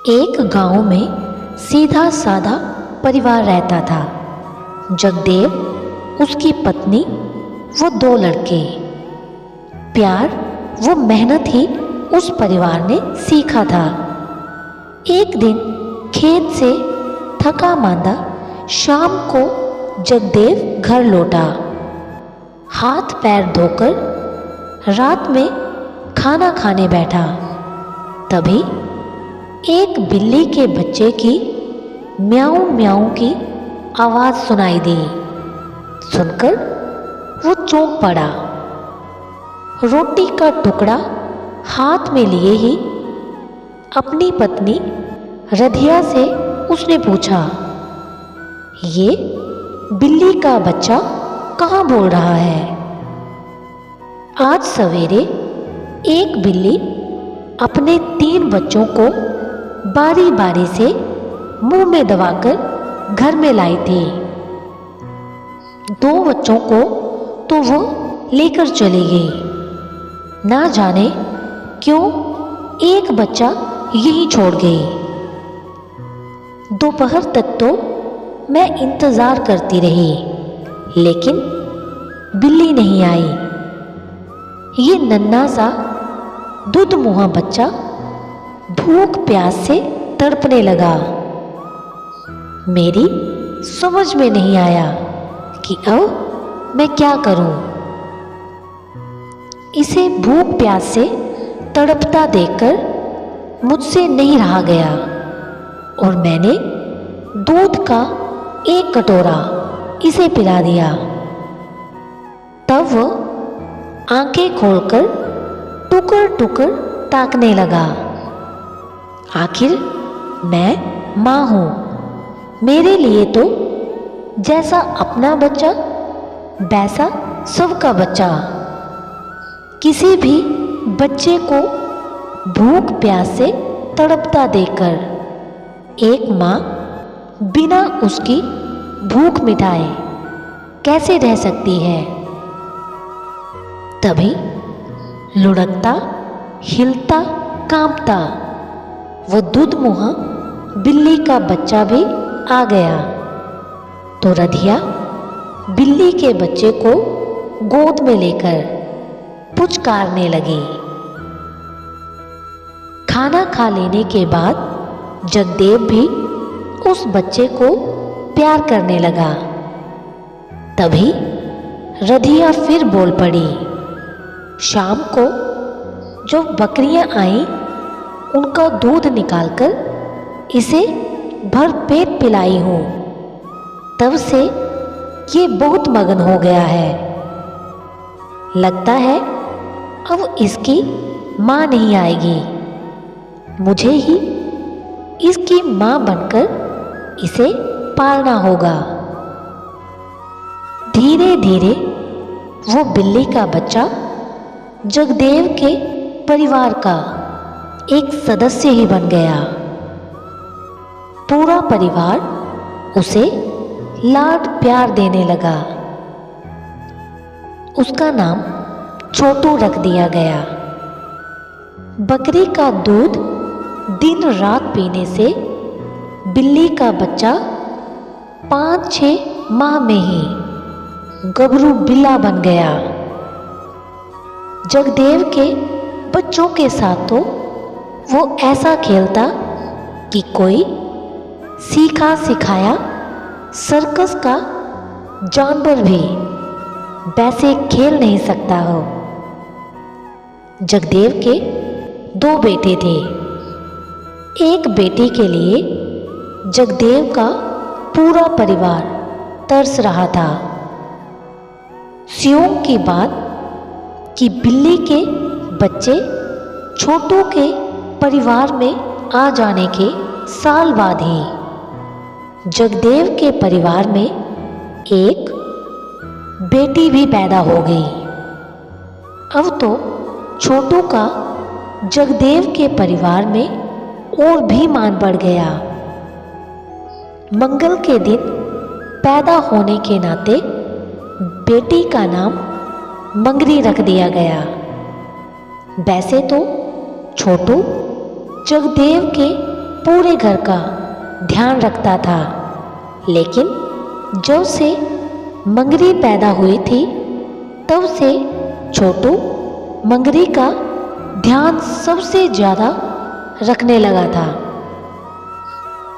एक गांव में सीधा साधा परिवार रहता था। जगदेव, उसकी पत्नी वो 2 लड़के। प्यार वो मेहनत ही उस परिवार ने सीखा था। एक दिन खेत से थका मांदा शाम को जगदेव घर लौटा। हाथ पैर धोकर रात में खाना खाने बैठा। तभी एक बिल्ली के बच्चे की म्याऊं म्याऊं की आवाज़ सुनाई दी। सुनकर वो चौंक पड़ा। रोटी का टुकड़ा हाथ में लिए ही अपनी पत्नी रधिया से उसने पूछा, ये बिल्ली का बच्चा कहाँ बोल रहा है? आज सवेरे एक बिल्ली अपने 3 बच्चों को बारी बारी से मुंह में दबाकर घर में लाई थी। 2 बच्चों को तो वो लेकर चली गई। ना जाने क्यों एक बच्चा यहीं छोड़ गई। दोपहर तक तो मैं इंतज़ार करती रही, लेकिन बिल्ली नहीं आई। ये नन्हा सा दुधमुहा बच्चा भूख प्यास से तड़पने लगा। मेरी समझ में नहीं आया कि अब मैं क्या करूं। इसे भूख प्यास से तड़पता देखकर मुझसे नहीं रहा गया और मैंने दूध का 1 कटोरा इसे पिला दिया। तब वह आंखें खोलकर टुकर टुकर ताकने लगा। आखिर मैं माँ हूँ। मेरे लिए तो जैसा अपना बच्चा वैसा सबका बच्चा। किसी भी बच्चे को भूख प्यास से तड़पता देखकर एक माँ बिना उसकी भूख मिटाए कैसे रह सकती है? तभी लुढ़कता, हिलता, कांपता वो दुधमुहा बिल्ली का बच्चा भी आ गया। तो रधिया बिल्ली के बच्चे को गोद में लेकर पुचकारने लगी। खाना खा लेने के बाद जगदेव भी उस बच्चे को प्यार करने लगा। तभी रधिया फिर बोल पड़ी। शाम को जो बकरियां आईं, उनका दूध निकालकर इसे भर पेट पिलाई हूँ। तब से ये बहुत मगन हो गया है। लगता है अब इसकी माँ नहीं आएगी। मुझे ही इसकी माँ बनकर इसे पालना होगा। धीरे धीरे वो बिल्ली का बच्चा जगदेव के परिवार का एक सदस्य ही बन गया। पूरा परिवार उसे लाड प्यार देने लगा। उसका नाम छोटू रख दिया गया। बकरी का दूध दिन रात पीने से बिल्ली का बच्चा 5-6 माह में ही गबरू बिल्ला बन गया। जगदेव के बच्चों के साथ तो वो ऐसा खेलता कि कोई सीखा सिखाया सर्कस का जानवर भी वैसे खेल नहीं सकता हो। जगदेव के 2 बेटे थे। एक बेटी के लिए जगदेव का पूरा परिवार तरस रहा था। स्यों की बात कि बिल्ली के बच्चे छोटू के परिवार में आ जाने के साल बाद ही जगदेव के परिवार में एक बेटी भी पैदा हो गई। अब तो छोटू का जगदेव के परिवार में और भी मान बढ़ गया। मंगल के दिन पैदा होने के नाते बेटी का नाम मंगरी रख दिया गया। वैसे तो छोटू जगदेव के पूरे घर का ध्यान रखता था। लेकिन जब से मंगरी पैदा हुई थी तब से छोटू मंगरी का ध्यान सबसे ज़्यादा रखने लगा था।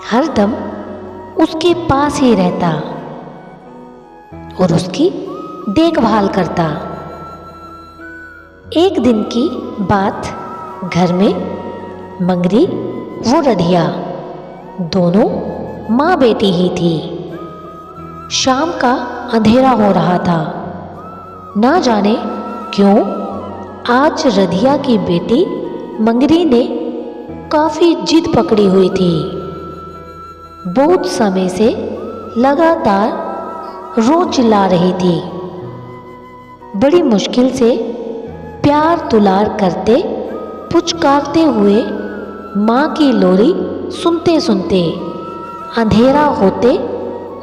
हरदम उसके पास ही रहता और उसकी देखभाल करता। एक दिन की बात, घर में मंगरी वो रधिया दोनों माँ बेटी ही थी। शाम का अंधेरा हो रहा था। ना जाने क्यों आज रधिया की बेटी मंगरी ने काफ़ी जिद पकड़ी हुई थी। बहुत समय से लगातार रो चिल्ला रही थी। बड़ी मुश्किल से प्यार दुलार करते पुचकारते हुए माँ की लोरी सुनते सुनते अंधेरा होते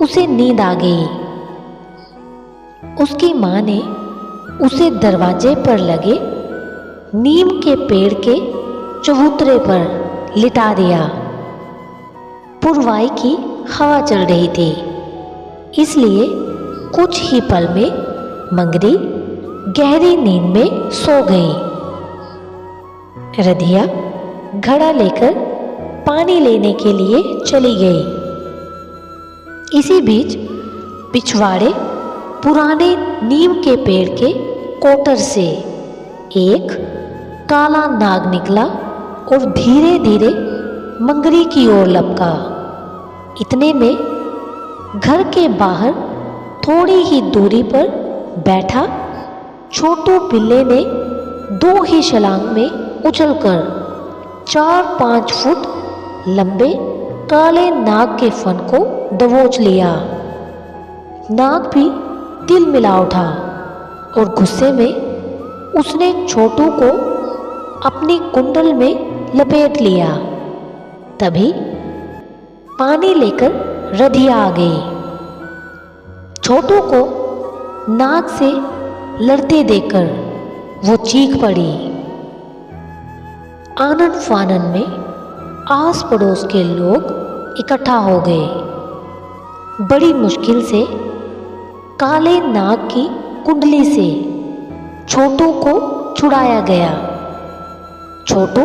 उसे नींद आ गई। उसकी माँ ने उसे दरवाजे पर लगे नीम के पेड़ के चबूतरे पर लिटा दिया। पुरवाई की हवा चल रही थी, इसलिए कुछ ही पल में मंगरी गहरी नींद में सो गई। रधिया घड़ा लेकर पानी लेने के लिए चली गई। इसी बीच पिछवाड़े पुराने नीम के पेड़ के कोटर से एक काला नाग निकला और धीरे धीरे मंगरी की ओर लपका। इतने में घर के बाहर थोड़ी ही दूरी पर बैठा छोटू बिल्ले ने 2 ही छलांग में उछलकर 4-5 फुट लंबे काले नाग के फन को दबोच लिया। नाग भी तिल मिला उठा और गुस्से में उसने छोटू को अपनी कुंडल में लपेट लिया। तभी पानी लेकर रधिया आ गई। छोटू को नाग से लड़ते देखकर वो चीख पड़ी। आनन फानन में आस पड़ोस के लोग इकट्ठा हो गए। बड़ी मुश्किल से काले नाग की कुंडली से छोटू को छुड़ाया गया। छोटू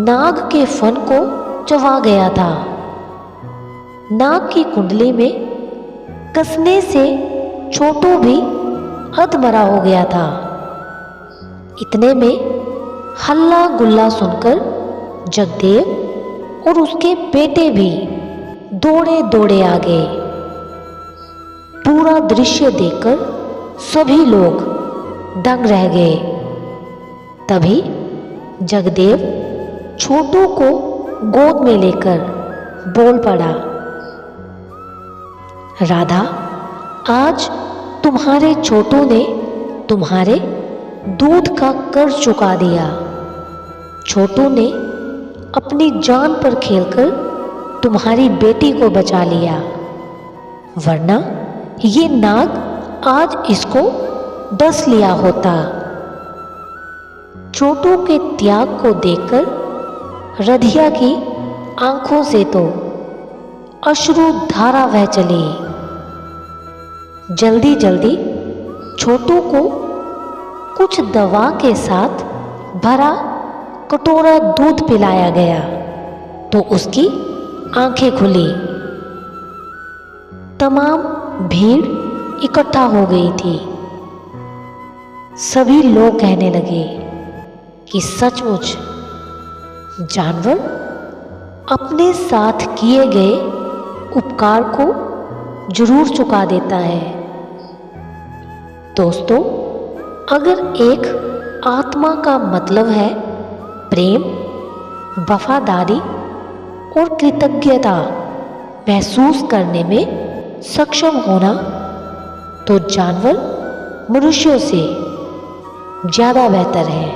नाग के फन को चबा गया था। नाग की कुंडली में कसने से छोटू भी अधमरा हो गया था। इतने में हल्ला गुल्ला सुनकर जगदेव और उसके बेटे भी दौड़े दौड़े आ गए। पूरा दृश्य देखकर सभी लोग दंग रह गए। तभी जगदेव छोटू को गोद में लेकर बोल पड़ा, राधा, आज तुम्हारे छोटू ने तुम्हारे दूध का कर्ज चुका दिया। छोटू ने अपनी जान पर खेलकर तुम्हारी बेटी को बचा लिया, वरना ये नाग आज इसको डस लिया होता। छोटू के त्याग को देखकर रधिया की आंखों से तो अश्रु धारा बह चली। जल्दी जल्दी छोटू को कुछ दवा के साथ भरा कटोरा दूध पिलाया गया तो उसकी आंखें खुली। तमाम भीड़ इकट्ठा हो गई थी। सभी लोग कहने लगे कि सचमुच जानवर अपने साथ किए गए उपकार को जरूर चुका देता है। दोस्तों, अगर एक आत्मा का मतलब है प्रेम, वफादारी और कृतज्ञता महसूस करने में सक्षम होना, तो जानवर मनुष्यों से ज़्यादा बेहतर है।